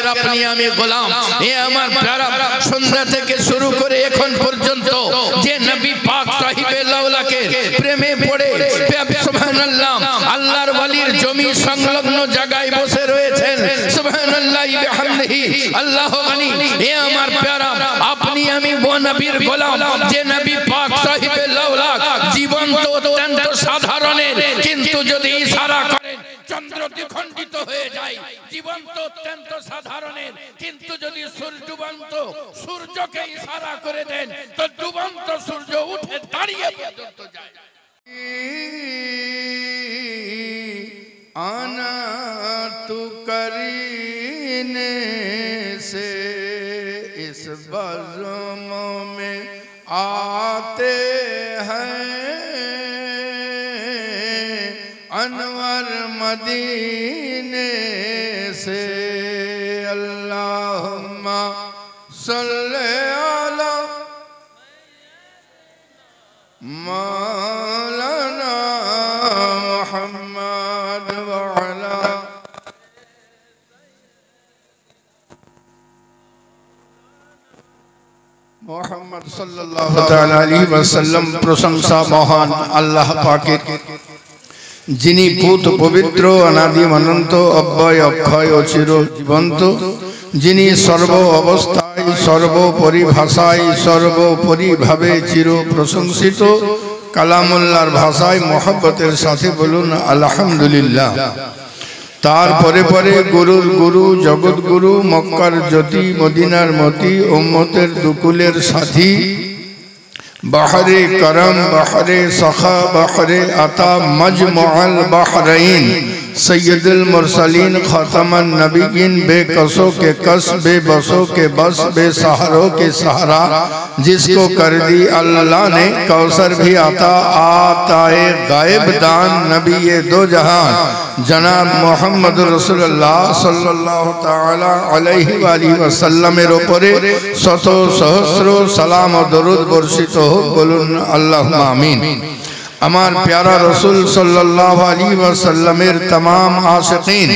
লাউলাকের আপনি আমি গোলাম। এ আমার প্যারা সন্ধ্যা থেকে শুরু করে এখন পর্যন্ত যে নবী পাক সাহিবে লাউলাকের প্রেমে পড়ে সুবহানাল্লাহ আল্লাহর ওয়ালির জমি সংলগ্ন জায়গায় বসে রয়েছেন, সুবহানাল্লাহি বিহামদিহি আল্লাহু গনি। এ আমার প্যারা আপনি আমি ও নবীর গোলাম যে নবী পাক সাহিবে লাউলাক জীবন্ত অত্যন্ত সাধারণের, কিন্তু যদি ইশারা করেন চন্দ্র দ্বিখণ্ডিত হয়ে যায়। জীবন্ত অত্যন্ত সাধারণের, কিন্তু যদি ডুবন্ত সূর্যকে ইশারা করে দেন তো ডুবন্ত সূর্য উঠে দাঁড়িয়ে পর্যন্ত যায়। आना तू करीने से इस बज़्म में आते हैं अनवर मदीने से। अल्लाहुम्मा सल्ले अला मौलाना मुहम्मद व अला मुहम्मद सल्लल्लाहु ताला अलैहि वसल्लम। प्रशंसा महान अल्लाह पाकेर, যিনি পুত পবিত্র অনাদি অনন্ত অব্যয় অক্ষয় ও চির জীবন্ত, যিনি সর্ব অবস্থায় সর্বোপরি ভাষায় সর্বোপরি ভাবে চির প্রশংসিত। কালামুল্লাহর ভাষায় মোহাব্বতের সাথে বলুন আলহামদুলিল্লাহ। তারপরে পরে গুরুর গুরু জগৎ গুরু মক্কার জ্যোতি মদিনার মতি উম্মতের দুকুলের সাথী बहरे करम बहरे सखा बहरे अता मजमुअल बहरैन सैयदुल मुरसलीन खातमन नबीयीन बेकसों के कस बेबसों के बस बेसहारों के सहारा, जिसको कर दी अल्लाह ने कौसर भी आता आताए गायब दान नबी ये दो जहान जनाब मोहम्मद रसूलुल्लाह सल्लल्लाहु ताला अलैहि वसल्लमेर उपरे शत सहस्र सलाम और दरूद बर्षित हो। बोलुन अल्लाहुम्मा आमीन। আমার প্যারা রসুল সাল্লাল্লাহু আলাইহি ওয়াসাল্লামের तमाम আশিকিন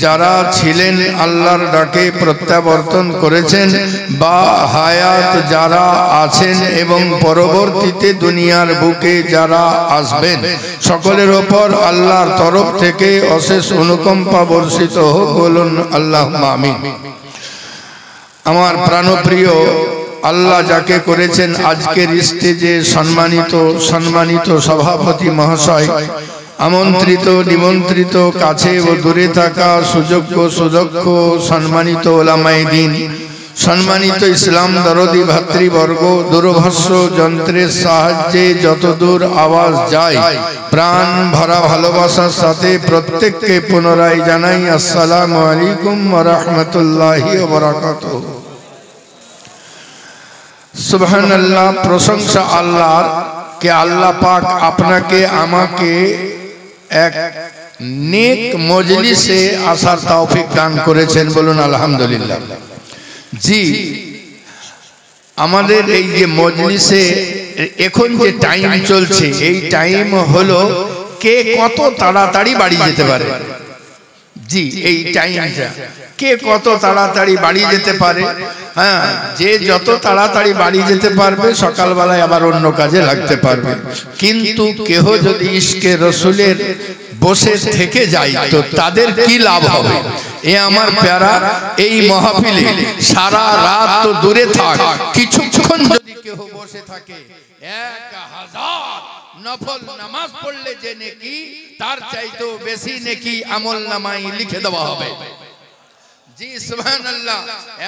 যারা ছিলেন আল্লাহর ডাকে প্রত্যাবর্তন করেছেন বা হায়াত যারা আছেন এবং পরবর্তীতে দুনিয়ার বুকে যারা আসবেন, সকলের উপর আল্লাহর তরফ থেকে অশেষ অনুকম্পা বর্ষিত হোক। বলুন আল্লাহুম্মা আমিন। আমার প্রাণপ্রিয় আল্লাহ যাকে করেছেন আজকের স্টেজে সম্মানিত সভাপতি মহাশয়, আমন্ত্রিত নিমন্ত্রিত কাছে ও দূরে থাকা সুযোগ্য সুদক্ষ সম্মানিত ওলামায়ে দ্বীন, সম্মানিত ইসলাম দরদি ভাতৃবর্গ, দূরভাষ্য যন্ত্রের সাহায্যে যতদূর আওয়াজ যায় প্রাণ ভরা ভালোবাসার সাথে প্রত্যেককে পুনরায় জানাই আসসালামু আলাইকুম ওয়া রাহমাতুল্লাহি ওয়া বারাকাতুহু। সুবহানাল্লাহ, প্রশংসা আল্লাহর কে আল্লাহ পাক আপনাকে আমাকে এক নেক মজলিসে আসার তৌফিক দান করেছেন। বলুন আলহামদুলিল্লাহ। জি, আমাদের এই যে মজলিসে এখন যে টাইম চলছে, এই টাইম হলো কে কত তাড়াতাড়ি বাড়ি যেতে পারে। জি, এই টাইমটা কে কত তাড়াতাড়ি বাড়ি যেতে পারে। হ্যাঁ, যে যত তাড়াতাড়ি বাড়ি যেতে পারবে সকালবেলায় আবার অন্য কাজে লাগতে পারবে। কিন্তু কেহ যদি ইশকে রসুলের বসে থেকে যায় তো তাদের কি লাভ হবে? এ আমার প্যারা, এই মাহফিলে সারা রাত তো দূরে থাক, কিছুক্ষণ যদি কেহ বসে থাকে 1000 নফল নামাজ পড়লে যে নেকি তার চাইতেও বেশি নেকি আমল নামায় লিখে দেওয়া হবে। জি সুবহানাল্লাহ।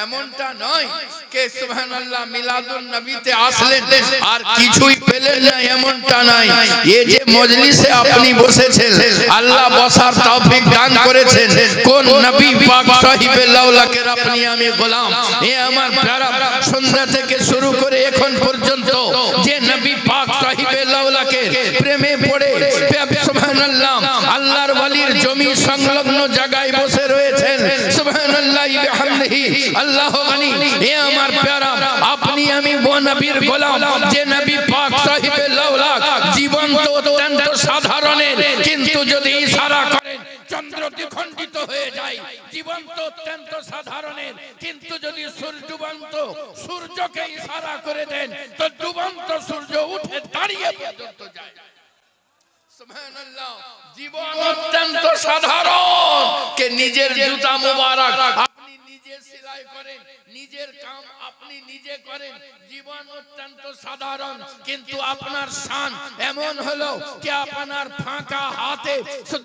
এমনটা নয় কে সুবহানাল্লাহ মিলাদুন নবীতে আসলেন আর কিছুই পেলেন না, এমনটা নয়। এই যে মজলিসে আপনি বসেছেন, আল্লাহ বসার তৌফিক দান করেছেন কোন নবী পাক সাহিবে লাউলাকের আপনি আমি গোলাম। এ আমার প্যারা সন্ধ্যা থেকে শুরু করে এখন পর্যন্ত যে নবী পাক সাহিবে লাউলাকের প্রেমে পড়ে সুবহানাল্লাহ আল্লাহর ওয়ালির জমি সংলগ্ন জায়গায় বসে রয়েছেন, সুবহানাল্লাহি বিহামদিহি আল্লাহু গনি। এ আমার প্যারা আপনি আমি ও নবীর গোলাম যে নবী পাক সাহিবে লাউলাক জীবন্ত অত্যন্ত সাধারণের, কিন্তু যদি ইশারা করেন চন্দ্র দ্বিখণ্ডিত হয়ে যায়। জীবন তো অত্যন্ত সাধারণের, কিন্তু যদি ডুবন্ত সূর্যকে ইশারা করে দেন তো ডুবন্ত সূর্য উঠে দাঁড়িয়ে পর্যন্ত যায়। সুবহানাল্লাহ। জীবন অত্যন্ত সাধারণ, কে নিজের জুতা মোবারক আপনি নিজে সেলাই করেন, নিজের কাম আপনি নিজে করেন। জীবন অত্যন্ত সাধারণ, কিন্তু আপনার শান এমন হলো যে আপনার ফাঁকা হাতে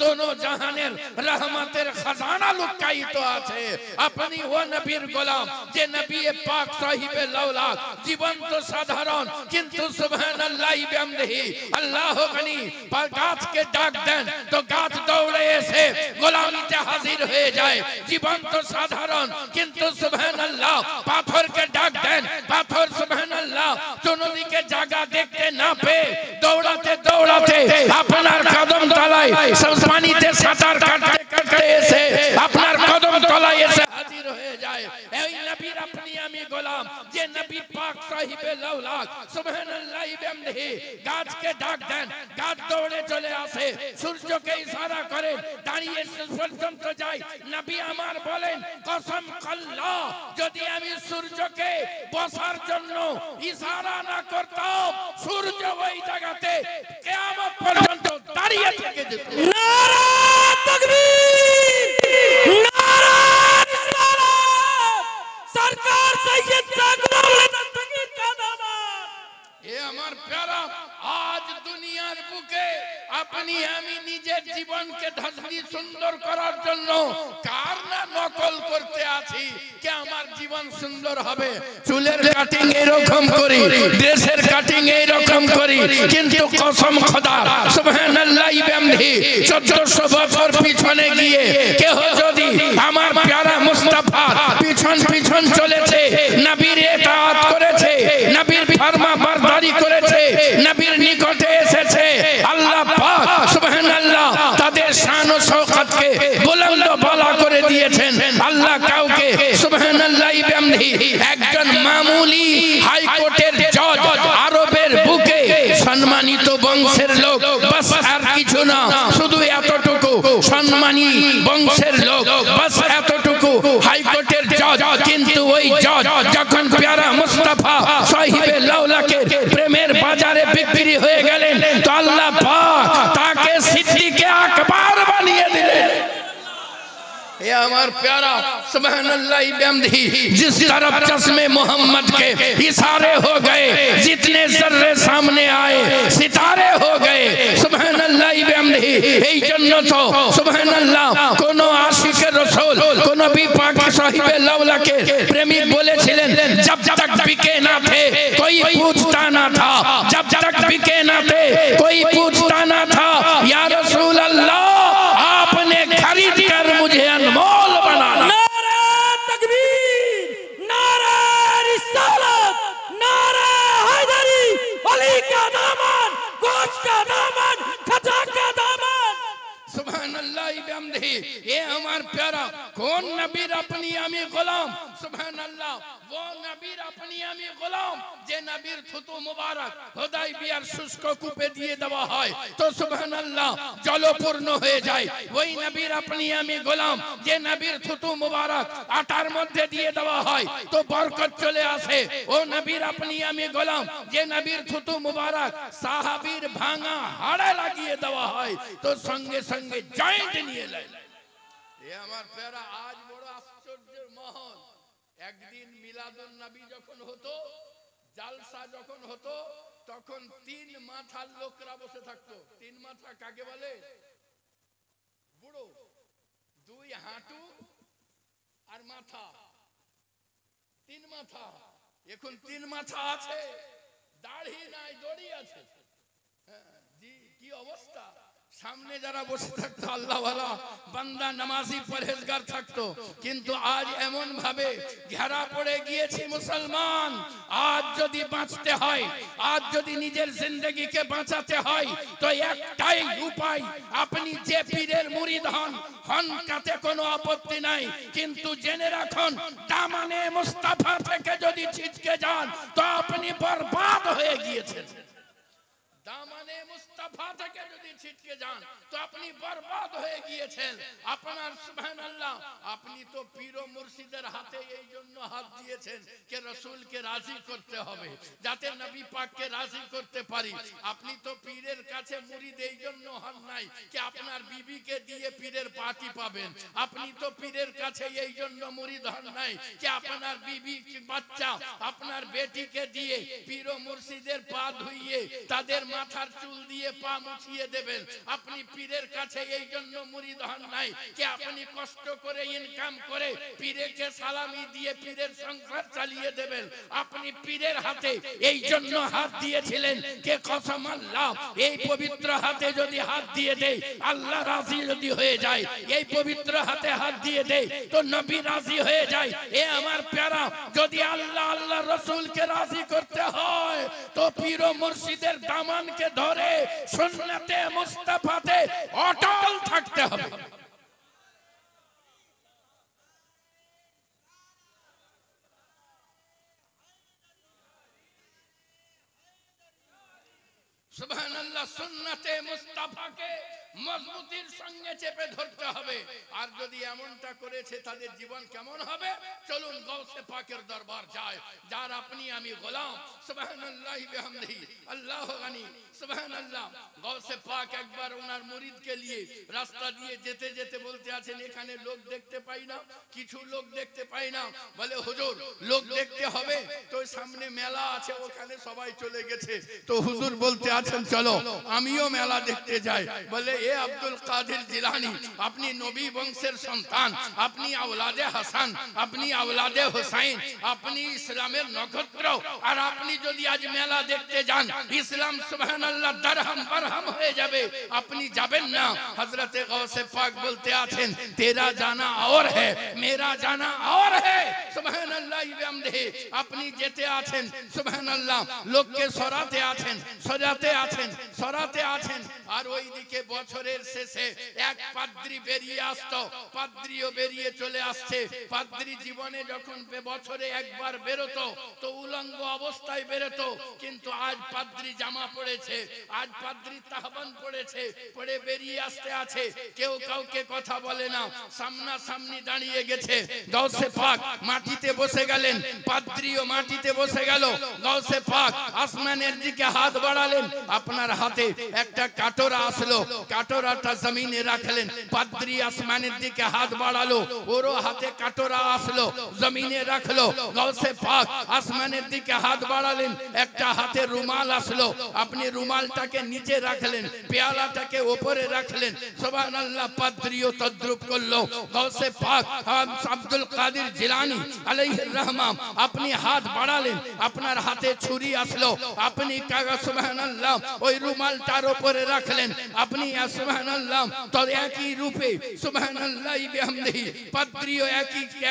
দোনো জাহানের রহমতের খাজানা লুকায়িত আছে। আপনি ও নবীর গোলাম যে নবী পাক সাহিবে লাউলাক। জীবন তো সাধারণ, কিন্তু সুবহানাল্লাহ বিহামদিহি আল্লাহ গনি। গাছকে ডাক দেন তো গাছ দৌড়ে এসে গোলামিতে হাজির হয়ে যায়। জীবন তো সাধারণ, কিন্তু সুবহানাল্লাহ পাথরকে ডাক দেন, পাথর সুবহানাল্লাহ চতুর্দিকে জায়গা দেখতে না পেয়ে দৌড়াতে দৌড়াতে আপনার কদম তলায় পানিতে সাঁতার কাটতে কাটতে এসে আপনার কদম তলায় এসে হাজির হয়ে যায়। এই নবীর আপনি আমি গোলাম যে নবী পাক সাহিবে লাউলাক। সুবহানাল্লাহ বিহামদিহি। গাছকে ডাক দেন, গাছ দৌড়ে চলে আসে, সূর্যকে ইশারা করেন, দাঁড়িয়ে পর্যন্ত যায়। নবী আমার বলেন কসম আল্লাহ, যদি আমি সূর্যকে বসার জন্য ইশারা না করতাম সূর্য ওই জায়গাতে কিয়ামত পর্যন্ত দাঁড়িয়ে থেকে যেত। নারা তাকবীর, নারা রিসালাত, সরকার সৈয়দ জাগরুল তকবীর কা দামান। এ আমার প্যারা, আজ দুনিয়ার বুকে আপনি আমি নিজের জীবনকে ধাঁচনি সুন্দর করার জন্য কার না নকল করতে আছি যে আমার জীবন সুন্দর হবে। চুলের কাটিং এরকম করি, ড্রেসের কাটিং এরকম করি, কিন্তু কসম খোদার সুবহানাল্লাহ বিহামদিহি 1400 বছর পিছনে গিয়ে কেহ যদি আমার প্যারা মুস্তাফার পিছন পিছন চলেছে, নবীর ইতাআত করেছে, নবীর ফরমা বরদারি করেছে, নবীর নিকটে এসেছে, আল্লাহ পাক সুবহানাল্লাহ তাদের শান ও শওকতকে বুলন্দ বালা করে দিয়েছেন। আল্লাহ কাউকে সুবহানাল্লাহ বিহামদিহি একজন মামুলি হাইকোর্টের জজ, আরবের বুকে সম্মানিত বংশের লোক, বাস আর কিছু না, শুধু এতটুকু সম্মানী বংশের লোক, বাস এতটুকু হাইকোর্টের জজ। কিন্তু ওই জজ যখন প্যারা মুস্তাফা সাহিবে লাউলাকের প্রেমের বাজারে বিক্রি হয়ে গেলেন তো আল্লাহ পাক তাকে সিদ্দিকে আকবর বানিয়ে দিলেন। ये আমার प्यारा सुबहानल्लाह बिहमदिही। जिस तरफ चश्मे मोहम्मद के इशारे हो गए, जितने जर्रे सामने आए सितारे हो गए। सुबहानल्लाह बिहमदिही। এই জন্য তো সুবহানাল্লাহ কোন আশিকে রাসূল কোন নবী পাক সাহিবে লাউলাকে প্রেমিক বলেছিলেন, जब तक बिके ना थे कोई पूछता ना था, जब तक बिके ना थे कोई पूछता ना था, या रसूल अल्लाह आपने खरीद कर मुझे अनमोल बनाना। नारा तकबीर, नारा रिसालत, नारा हैदरी, अली का दामन, गोश का दामन, खजा का दामन। सुबहानल्लाह बिहमदिही। ये हमार प्यारा कौन नबीर अपनी आमी गुलाम। सुबहानल्लाह वो नबीर अपनी आमी गुलाम যে নবীর থুতু মুবারক হুদাইবিয়ার শুষ্ক কূপে দিয়ে দেওয়া হয় তো সুবহানাল্লাহ জলপূর্ণ হয়ে যায়। ওই নবীর আপনি আমি গোলাম যে নবীর থুতু মুবারক আটার মধ্যে দিয়ে দেওয়া হয় তো বরকত চলে আসে। ও নবীর আপনি আমি গোলাম যে নবীর থুতু মুবারক সাহাবীর ভাঙা হাড়ে লাগিয়ে দেওয়া হয় তো সঙ্গে সঙ্গে জয়েন্ট নিয়ে নেয়। এ আমার প্যারা আজ বড় আশ্চর্যের মহল। একদিন মিলাদুন নবী যখন হতো, জালসা যখন হতো, তখন তিন মাথার লোকরা বসে থাকতো। তিন মাথা কাকে বলে? বুড়ো, দুই হাঁটু আর মাথা, তিন মাথা। এখন তিন মাথা আছে, দাড়ি নাই, দড়ি আছে। জি কি অবস্থা। সামনে যারা বসে থাকতো আল্লাহওয়ালা বান্দা নামাজি পরহেজগার থাকতো, কিন্তু আজ এমন ভাবে ঘেরা পড়ে গিয়েছি মুসলমান। আজ যদি বাঁচতে হয়, আজ যদি নিজের জিন্দেগিকে বাঁচাতে হয় তো একটাই উপায়, আপনি যে পীরের মুরিদ হন হন কাতে কোনো আপত্তি নাই, কিন্তু জেনে রাখুন দামানে মুস্তাফা থেকে যদি ছিটকে যান তো আপনি বরবাদ হয়ে গিয়েছেন। দামানে মুস্তাফা মুস্তাফা থেকে যদি ছিটকে যান তো আপনি বরবাদ হয়ে গিয়েছেন। আপনার সুবহানাল্লাহ, আপনি তো পীর ও মুর্শিদের হাতে এই জন্য হাত দিয়েছেন যে রাসূলকে রাজি করতে হবে, যাতে নবী পাককে রাজি করতে পারি। আপনি তো পীরের কাছে মুরিদ এই জন্য হন নাই যে আপনার বিবিকে দিয়ে পীরের পাটি পাবেন। আপনি তো পীরের কাছে এই জন্য মুরিদ হন নাই যে আপনার বিবি বাচ্চা আপনার বেটিকে দিয়ে পীর ও মুর্শিদের পা ধুইয়ে তাদের মাথার চুল দিয়ে পা মুছিয়ে দেবেন। আপনি পীরের কাছে এই জন্য মুরিদ হন নাই যে আপনি কষ্ট করে ইনকাম করে পীরকে সালামি দিয়ে পীরের সংসার চালিয়ে দেবেন। আপনি পীরের হাতে এই জন্য হাত দিয়েছিলেন যে কসম আল্লাহ, এই পবিত্র হাতে যদি হাত দিয়ে দেই আল্লাহ রাজি যদি হয়ে যায়, এই পবিত্র হাতে হাত দিয়ে দেই তো নবী রাজি হয়ে যায়। এ আমার প্যারা, যদি আল্লাহ আল্লাহ রাসূলকে রাজি করতে হয় তো পীর ও মুর্শিদের দামানকে ধরে সুন্নতে মুস্তাফাতে অটল থাকতে হবে। সুবহানাল্লাহ, সুন্নতে মুস্তাফাকে মজবুতির সঙ্গে চেপে ধরতে হবে। আর যদি এমনটা করেছে তাদের জীবন কেমন হবে? চলুন গৌসে পাকের দরবার যায়, যার আপনি আমি গোলাম। সুবহানাল্লাহি বিহামদিহি, আল্লাহু গানি। সুবহানাল্লাহ, গৌসে পাক একবার ওনার মুরিদকে নিয়ে রাস্তা দিয়ে যেতে যেতে বলতে আছেন, এখানে লোক দেখতে পাই না, কিছু লোক দেখতে পাই না। বলে হুজুর লোক দেখতে হবে তো সামনে মেলা আছে, ওখানে সবাই চলে গেছে। তো হুজুর বলতে আছেন চলো আমিও মেলা দেখতে যাই। বলে এ আব্দুল কাদের জিলানী, আপনি নবী বংশের সন্তান, আপনি আওলাদে হাসান, আপনি আওলাদে হুসাইন, আপনি ইসলামের নক্ষত্র, আর আপনি যদি আজ মেলা দেখতে যান ইসলাম সুবহানাল্লাহ দরহাম বরহাম হয়ে যাবে, আপনি যাবেন না। হযরতে গৌসে পাক বলতে আছেন তেরা জানা और है मेरा जाना और है। সুবহানাল্লাহ বিহামদিহি, আপনি যেতে আছেন সুবহানাল্লাহ, লোককে সরাতে আছেন, সরাতে আছেন, সরাতে আছেন। আর ওইদিকে বছরের শেষে এক পাদ্রী বেরিয়ে আসতো, পাদ্রীও বেরিয়ে চলে আসছে। পাদ্রী জীবনে যখন বছরে একবার বেরোতো তো উলঙ্গ অবস্থায় বেরোতো, কিন্তু আজ পাদ্রী জামা পড়েছে, আজ পাদ্রী তাহবান পড়েছে, পড়ে বেরিয়ে আসতে আছে। কেউ কাউকে কথা বলে না, সামনা সামনি দাঁড়িয়ে গেছে। গৌসে পাক মাটিতে বসে গেলেন, পাদ্রীও মাটিতে বসে গেল। গৌসে পাক আসমানের দিকে হাত বাড়ালেন, আপনার হাতে একটা কাটোরা আসলো, কাটোরাটা জমিনে রাখলেন। পাদ্রী আসমানের দিকে হাত বাড়ালো, ওরও হাতে কাটোরা আসলো, জমিনে রাখলো। গৌসে পাক আসমানের দিকে হাত বাড়ালেন, একটা হাতে রুমাল আসলো, আপনি রুমালটাকে নিচে রাখলেন, পেয়ালাটাকে উপরে রাখলেন। সুবহানাল্লাহ, পাদ্রীও তদ্রুপ করলো। গৌসে পাক আব্দুল কাদের জিলানী আলাইহির রহমান, আপনি হাত বাড়ালেন, আপনার হাতে ছুরি আসলো, আপনি সুবহানাল্লাহ ওই রুমালটার উপরে রাখলেন। আপনি সুবহানাল্লাহ তো একই রূপে সুবহানাল্লাহ বিহামদিহি পাদ্রীও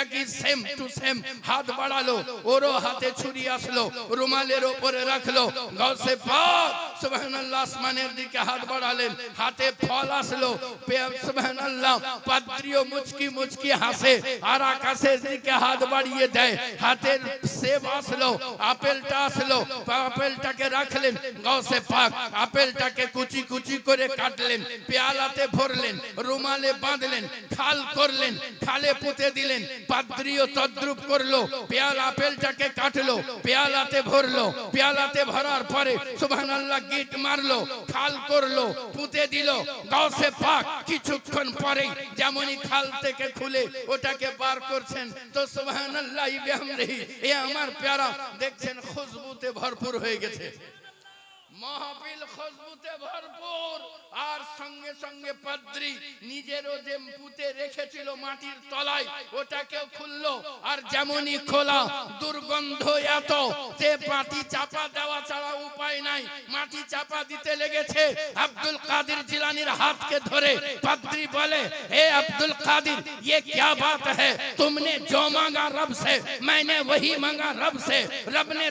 একই সেম টু সেম হাত বাড়ালো, ওরও হাতে ছুরি আসলো, রুমালের উপরে রাখলো। গৌসে পাক সুবহানাল্লাহ আসমানের দিকে হাত বাড়ালেন, হাতে ফল আসলো, সুবহানাল্লাহ পাদ্রীও মুচকি মুচকি হাসে আর আকাশের দিকে হাত বাড়িয়ে দেয়। হাতের সেব আসলো, আপেলটা আসলো, আপেলটাকে রাখলেন। গৌসে পাক আপেলটাকে কুচি কুচি করে কাটলেন, পেয়ালাতে ভরলেন, রুমালে বাঁধলেন, খাল করলেন, খালে পুঁতে দিলেন। পাদ্রীও তদ্রুপ করলো, পেয়ালা আপেলটাকে কাটলো, পেয়ালাতে ভরলো, পেয়ালাতে ভরার পরে সুবহানাল্লাহ গিট মারলো, খাল করলো, পুঁতে দিল। গৌসে পাক কিছুক্ষণ পরে যেমনই খাল থেকে খুলে ওটাকে বার করছেন তো সুবহানাল্লাহ বিহামদিহি, এ আমার প্যারা দেখছেন খুশবুতে ভরপুর হয়ে গেছে, মাহফিল খুশবুতে ভরপুর। আর সঙ্গে সঙ্গে পাদ্রী নিজেরও যে পুঁতে রেখেছিল মাটির তলায় ওটাকেও খুললো, আর যেমনই খোলা দুর্গন্ধ এত যে মাটি চাপা দেওয়া ছাড়া উপায় নাই, মাটি চাপা দিতে লেগেছে। আব্দুল কাদের জিলানীর হাতকে ধরে পাদ্রী বলে, হে আব্দুল কাদের, ये क्या बात है, तुमने जो मांगा रब से मैंने वही मांगा रब से, रब ने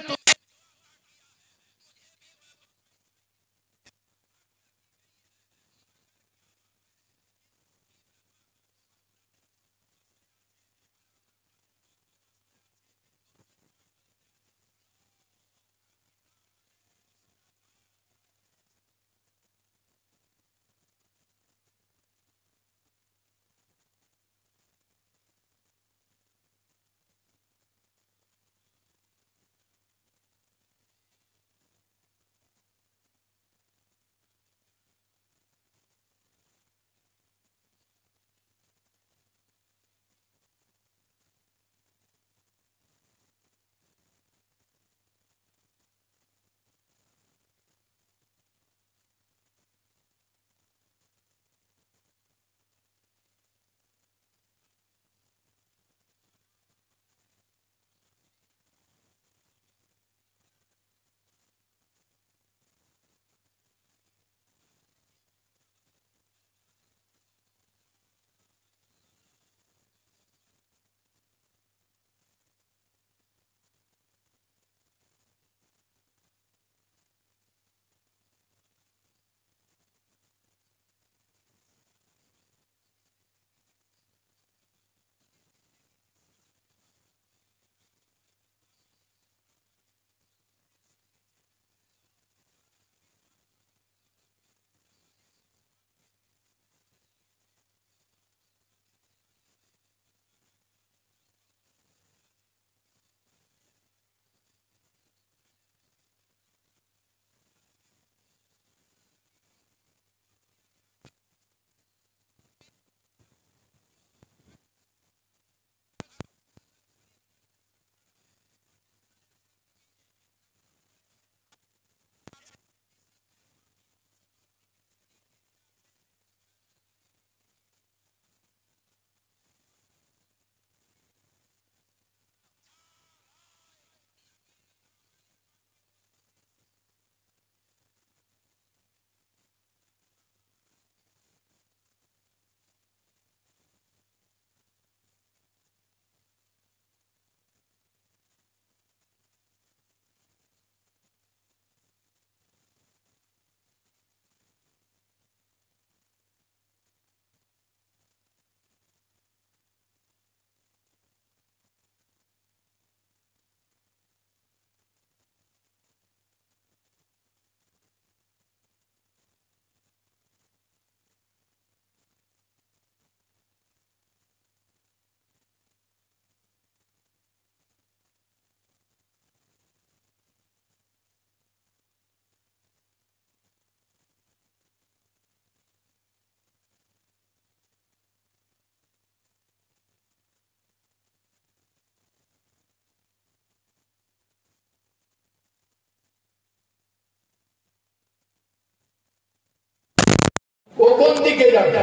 কোন দিকে যাবে?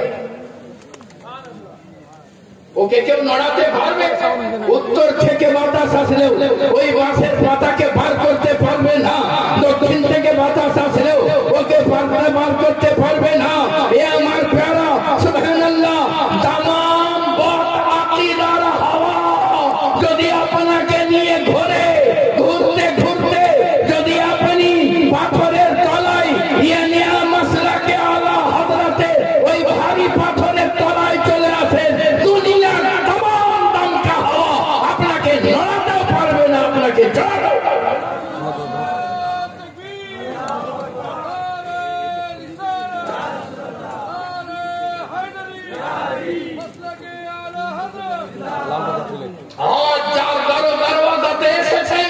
ওকে কেউ নড়াতে পারবে? উত্তর থেকে বাতাস আসলেও ওই বাঁশের পাতাকে বার করতে পারবে না। দক্ষিণ থেকে বাতাস আসলেও ওকে বার করতে পারবে না। এ আমার প্যারা সুবহানাল্লাহ। তামাম বাত আকীদার হাওয়া যদি আপনাকে নিয়ে ঘুরে, ঘুরতে ঘুরতে যদি আপনি পাথরের তলায় ইয়ানি মাসলাকে আলা হযরতে ওই ভারী পাথরের তলায় চলে আসেন, দুনিয়ার तमाम দমকা হাওয়া আপনাকে নড়াতেও পারবে না, আপনাকে চড়াতেও পারবে না। आज যার দরওয়াজাতে এসেছে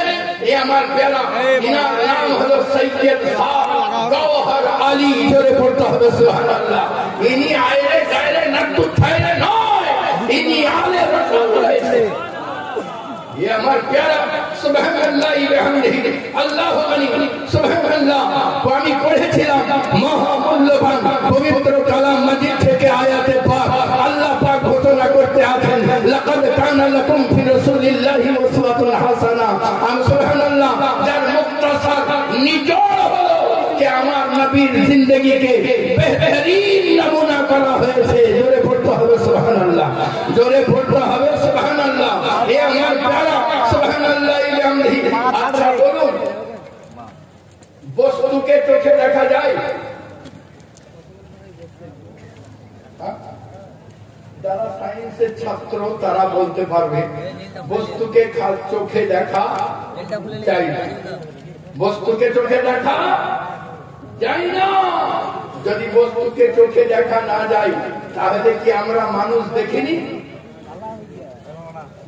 এ আমার প্যারা, ইনার নাম হলো সৈয়দ গওহর আলী। জোরে পড়তে হবে সুবহানাল্লাহ। ইনি আইরে গায়রে নাট্টু ঠাইরে নয়, ইনি আলে রাসূল হয়েছে। ये আমার প্যারা সুবহানাল্লাহ বিহামদিহি আল্লাহু আলী সুবহানাল্লাহ। আমি পড়েছিলাম মহামূল্যবান পবিত্র কালাম মাজিদ থেকে আয়াতে পাক আল্লাহ পাক ঘোষণা করতে আছেন, লাকাদ কানা লাকুম ফি রাসূলিল্লাহি উসওয়াতুন হাসানাহ। আমি সুবহানাল্লাহ যার মুক্তাসার নিচড় হলো যে আমার নবীর জিন্দেগিকে বেহতরিন নমুনা করা হয়েছে। জোরে পড়তে হবে সুবহানাল্লাহ, জোরে পড়তে হবে সুবহানাল্লাহ। এ আমার প্যারা সুবহানাল্লাহ বিহামদিহি। আচ্ছা বলুন, বস্তুকে চোখে দেখা যায়? যারা সায়েন্সের ছাত্র তারা বলতে পারবে বস্তুকে চোখে দেখা যায় না, বস্তুকে চোখে দেখা যায় না। যদি বস্তুকে চোখে দেখা না যায় তাহলে কি আমরা মানুষ দেখিনি?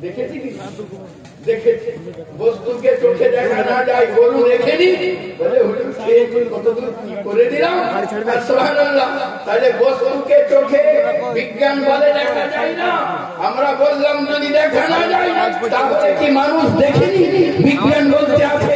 দেখেছি কি? দেখেছি। বস্তুকে চোখে দেখা না যায়, গরু দেখেনি? বলে হুজুর খেয়ে কতদূর কি করে দিলাম। সুবহানাল্লাহ। তাহলে বস্তুকে চোখে বিজ্ঞান বলে দেখা যায় না। আমরা বললাম যদি দেখা না যায় তাহলে কি মানুষ দেখেনি? বিজ্ঞান বলতে আছে